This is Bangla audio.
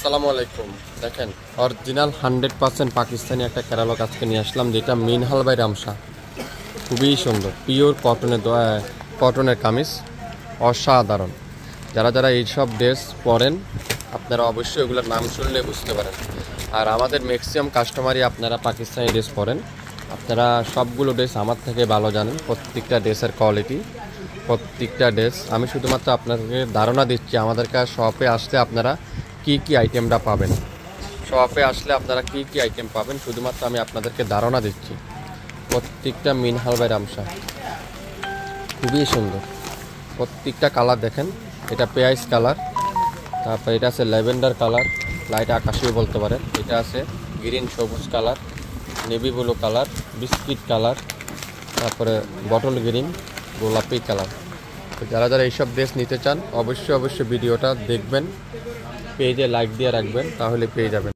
আসসালামু আলাইকুম। দেখেন অরিজিনাল 100% পাকিস্তানি একটা ক্যাটালগ আজকে নিয়ে আসলাম, যেটা মিনহাল বাই রামসা। খুবই সুন্দর পিওর কটনের কামিজ, অসাধারণ। যারা যারা এইসব ড্রেস পরেন আপনারা অবশ্যই এগুলোর নাম শুনলে বুঝতে পারেন। আর আমাদের ম্যাক্সিমাম কাস্টমারই আপনারা পাকিস্তানি ড্রেস পরেন, আপনারা সবগুলো ড্রেস আমার থেকে ভালো জানেন। প্রত্যেকটা ড্রেসের কোয়ালিটি, প্রত্যেকটা ড্রেস আমি শুধুমাত্র আপনাদেরকে ধারণা দিচ্ছি। আমাদের কাছে শপে আসলে আপনারা কি কি আইটেমটা পাবেন, শপে আসলে আপনারা কি কি আইটেম পাবেন শুধুমাত্র আমি আপনাদেরকে ধারণা দিচ্ছি। প্রত্যেকটা মিনহাল বাই রামসা খুবই সুন্দর। প্রত্যেকটা কালার দেখেন, এটা পেঁয়াজ কালার, তারপর এটা আছে ল্যাভেন্ডার কালার, লাইট আকাশিও বলতে পারেন। এটা আছে গ্রিন সবুজ colour, navy blue colour, biscuit colour, তারপরে বটল গ্রিন, গোলাপি কালার। তো যারা যারা এইসব ড্রেস নিতে চান অবশ্যই ভিডিওটা দেখবেন, পেজে লাইক দিয়ে রাখবেন, তাহলে পেয়ে যাবেন।